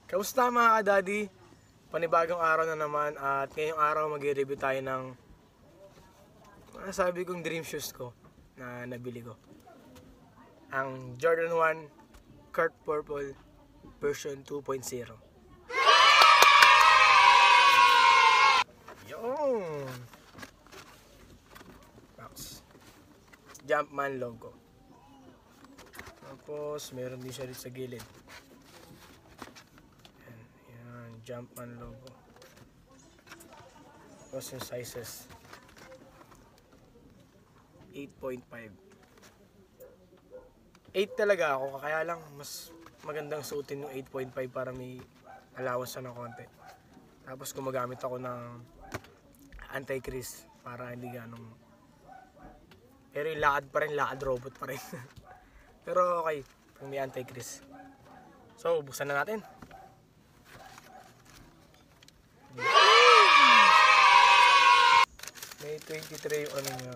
Kamusta mga ka-daddy? Panibagong araw na naman at ngayong araw mag-review tayo ng sabi kong dream shoes ko na nabili ko. Ang Jordan 1 Kurt Purple version 2.0. Yung box. Jumpman logo. Tapos meron din siya rin sa gilid. Jumpman logo. Tapos yung sizes 8.5. 8 talaga ako, kaya lang mas magandang suotin yung 8.5 para may allowance na ng konti. Tapos gumagamit ako ng anti-crease para hindi ganong, pero yung lakad pa rin, lakad robot pa rin. Pero okay kung may anti-crease. So buksan na natin. May 23 yung ano nyo.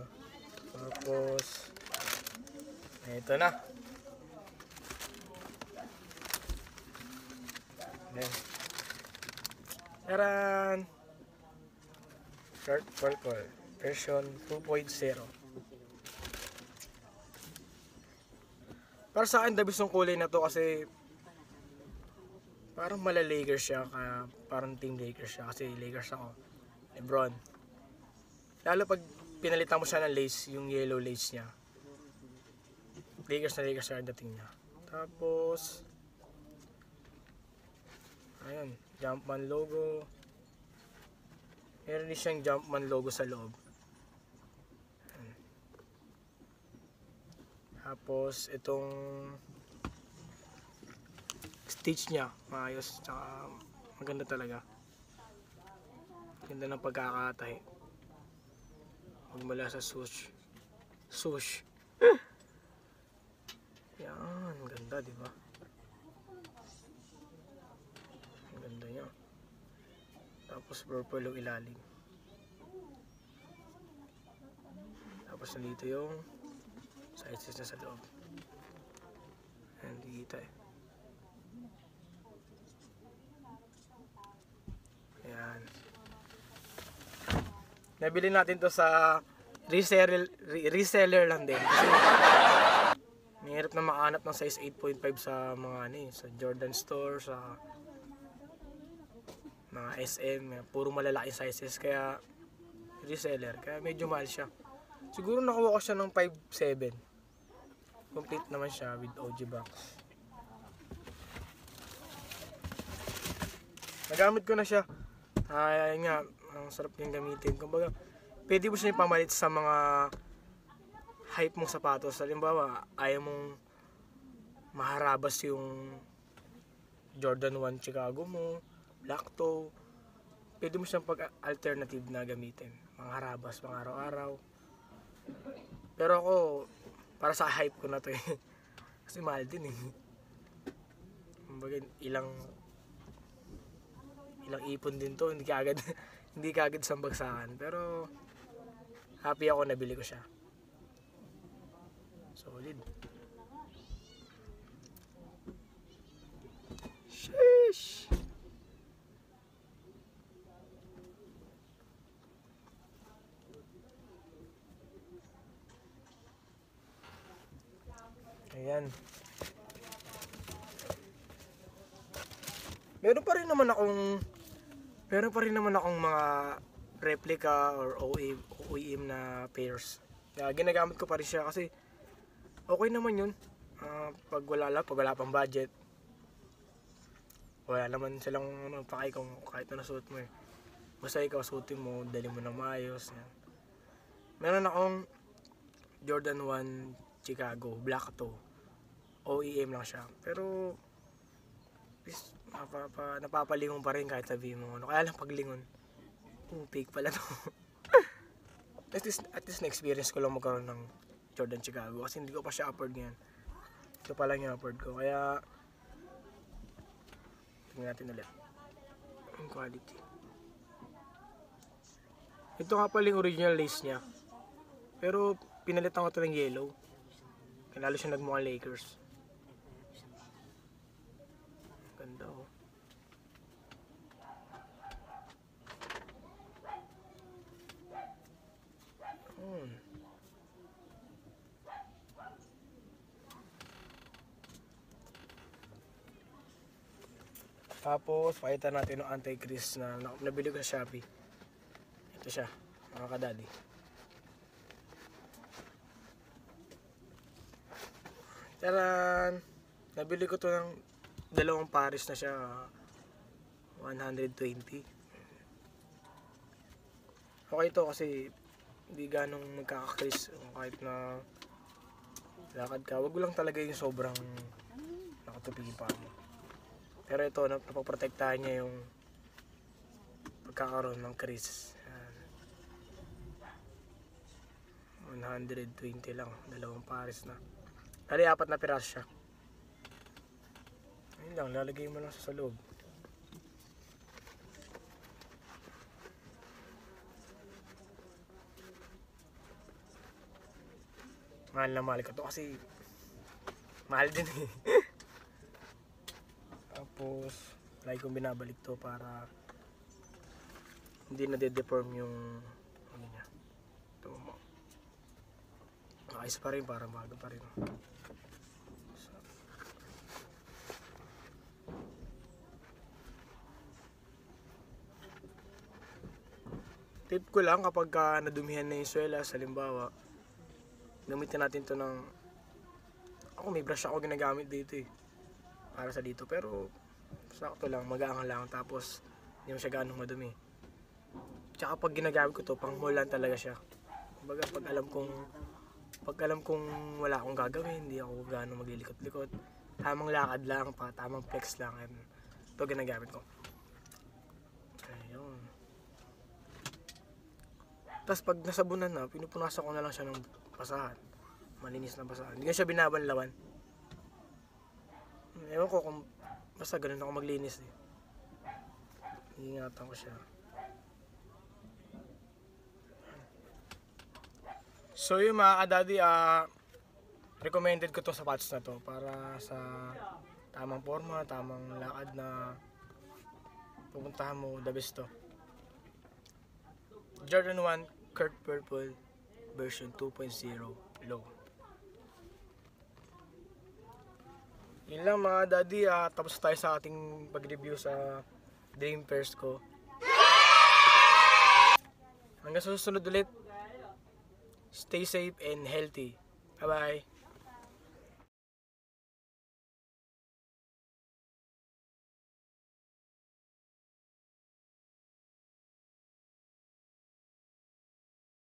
Tapos ito na. Then taran! Kurt Purple version 2.0. Para sa akin, dabis yung kulay na to kasi parang mala-Lakers siya, kaya parang team Lakers siya kasi Lakers ako. LeBron. Lalo pag pinalitan mo siya ng lace, yung yellow lace niya. Lakers na Lakers ang dating niya. Tapos ayun, Jumpman logo. Meron din siyang Jumpman logo sa loob. Ayun. Tapos itong stitch niya, maayos, tsaka maganda talaga. Ganda ng pagkakatahi. Magmula sa swoosh. Swoosh. Yan, ganda, di ba? Ang ganda niya. Tapos purple yung ilalim. Tapos nandito yung sizes na sa loob. Hindi kita eh. Ayan. Nabili natin to sa reseller lang din. Kasi mahirap na makahanap ng size 8.5 sa mga sa Jordan store, sa mga SM, puro malalaking sizes, kaya reseller, kaya medyo mahal siya. Siguro nakuha ko siya ng 5.7. Complete naman siya with OG box. Nagamit ko na siya. Ayun nga, ang sarap niyang gamitin. Kumbaga, pwede mo siya pamalit sa mga hype mong sapatos. Halimbawa, ayaw mong maharabas yung Jordan 1 Chicago mo, black toe. Pwede mo siyang pag-alternative na gamitin. Mga harabas, pang araw-araw. Pero ako, para sa hype ko na to eh. Kasi mahal din eh. Kumbaga, ilang ipon din to, hindi kaagad sambagsakan, pero happy ako nabili ko siya. Solid. Sheesh. Ayan. Meron pa rin naman akong mga replica or OEM na pairs. Ginagamit ko pa rin siya kasi okay naman yun. Pag wala pang budget, wala naman silang pakay kung kahit na nasuot mo eh. Basta ikaw suotin mo, dali mo na maayos. Yan. Meron akong Jordan 1 Chicago black toe. OEM lang siya. Pero napapalingon pa rin kahit sabihin mo ano. Kaya lang paglingon, fake pala to. at least na-experience ko lang magkaroon ng Jordan Chicago kasi hindi ko pa siya upload ngayon. Ito pa lang yung upload ko. Kaya tingnan natin ulit yung quality. Ito nga pala yung original lace niya, pero pinalitan ko ito ng yellow. Kaya lalo siya nagmukhang Lakers. Ganda oh. Yun. Tapos, pakita natin yung anti-crease na nabili ko sa Shopee. Ito siya, mga kadadi. Taran! Nabili ko to ng dalawang pares na siya. 120. Okay to kasi hindi ganong magkaka-crease kahit na lakad ka. Wag lang talaga yung sobrang nakatupi pa mo. Pero ito, napoprotektahan niya yung pagkakaroon ng crease. 120 lang, dalawang pares na. Dali, 4 na piraso siya. Ayun lang, lalagay mo lang sa loob. Mahal na mahal ko to kasi mahal din eh. Tapos, lagi kong binabalik to para hindi na de-deform yung ano niya. Ito mo. Ayos pa rin, parang bago pa rin. So, tip ko lang kapag nadumihan na yung swelas, halimbawa, gamitin natin to ng, ako may brush ako ginagamit dito eh, para sa dito, pero sakto lang, magaang lang, tapos hindi mo siya ganong madumi. Tsaka pag ginagamit ko to, pang mulan talaga siya. Kumbaga pag alam kong wala akong gagawin, hindi ako gano'ng maglilikot-likot, tamang lakad lang pa, tamang flex lang, and ito ginagamit ko. Ayun. Tapos pag nasabunan na, pinupunasan ko na lang siya ng basahan, malinis na basahan, hindi ko siya binabanlawan. Ewan ko kung basta ganun ako maglinis eh. Iingatan ko siya. So yung mga kadadi, recommended ko to sapatos na to para sa tamang forma, tamang lakad na pupuntahan mo, the best to. Jordan 1 Kurt Purple version 2.0 low. Yun lang mga daddy, tapos tayo sa ating pag-review sa Dream First ko. Hanggang susunod ulit. Stay safe and healthy. Bye bye.